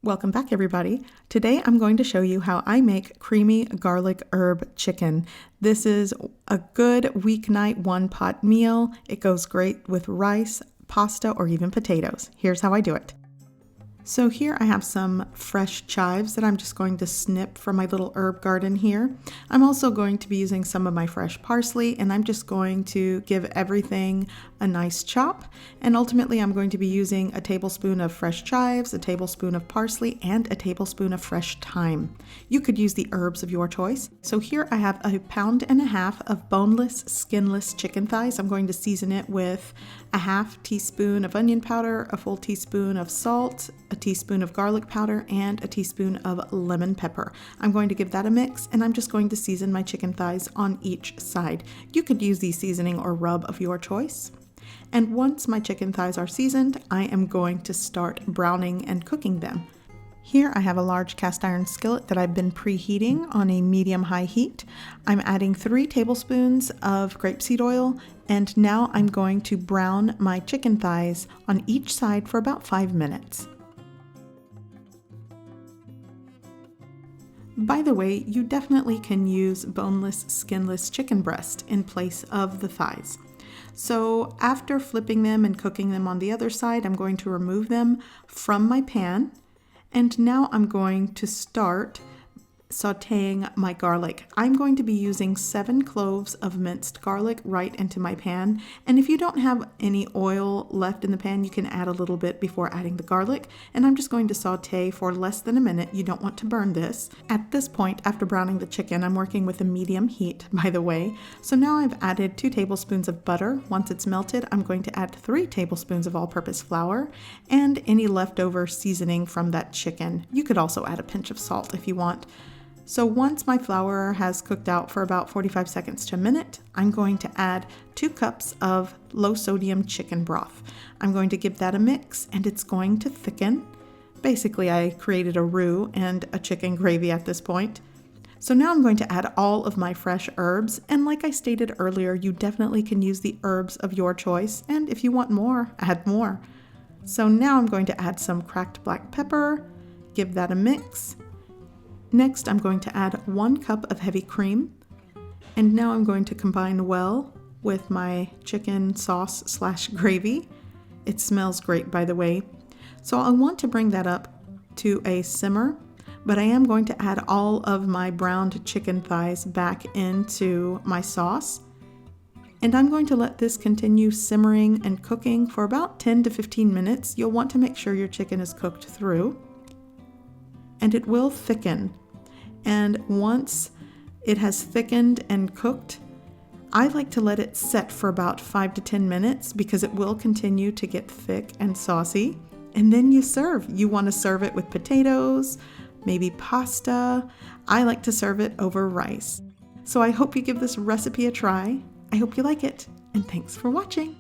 Welcome back, everybody. Today I'm going to show you how I make creamy garlic herb chicken. This is a good weeknight one-pot meal. It goes great with rice, pasta, or even potatoes. Here's how I do it. So here I have some fresh chives that I'm just going to snip from my little herb garden here. I'm also going to be using some of my fresh parsley, and I'm just going to give everything a nice chop. And ultimately I'm going to be using a tablespoon of fresh chives, a tablespoon of parsley, and a tablespoon of fresh thyme. You could use the herbs of your choice. So here I have 1.5 pounds of boneless, skinless chicken thighs. I'm going to season it with a 1/2 teaspoon of onion powder, a full teaspoon of salt, a teaspoon of garlic powder, and a teaspoon of lemon pepper. I'm going to give that a mix, and I'm just going to season my chicken thighs on each side. You could use the seasoning or rub of your choice. And once my chicken thighs are seasoned, I am going to start browning and cooking them. Here I have a large cast iron skillet that I've been preheating on a medium-high heat. I'm adding 3 tablespoons of grapeseed oil, and now I'm going to brown my chicken thighs on each side for about 5 minutes. By the way, you definitely can use boneless, skinless chicken breast in place of the thighs. So after flipping them and cooking them on the other side, I'm going to remove them from my pan. And now I'm going to start sauteing my garlic. I'm going to be using 7 cloves of minced garlic right into my pan. And if you don't have any oil left in the pan, you can add a little bit before adding the garlic. And I'm just going to saute for less than a minute. You don't want to burn this. At this point, after browning the chicken, I'm working with a medium heat, by the way. So now I've added 2 tablespoons of butter. Once it's melted, I'm going to add 3 tablespoons of all-purpose flour and any leftover seasoning from that chicken. You could also add a pinch of salt if you want. So once my flour has cooked out for about 45 seconds to a minute, I'm going to add 2 cups of low sodium chicken broth. I'm going to give that a mix, and it's going to thicken. Basically, I created a roux and a chicken gravy at this point. So now I'm going to add all of my fresh herbs, and like I stated earlier, you definitely can use the herbs of your choice, and if you want more, add more. So now I'm going to add some cracked black pepper, give that a mix. Next, I'm going to add 1 cup of heavy cream, and now I'm going to combine well with my chicken sauce / gravy. It smells great, by the way. So I want to bring that up to a simmer, but I am going to add all of my browned chicken thighs back into my sauce. And I'm going to let this continue simmering and cooking for about 10 to 15 minutes. You'll want to make sure your chicken is cooked through. And it will thicken. And once it has thickened and cooked, I like to let it set for about 5 to 10 minutes because it will continue to get thick and saucy. And then you serve. You want to serve it with potatoes, maybe pasta. I like to serve it over rice. So I hope you give this recipe a try. I hope you like it, and thanks for watching.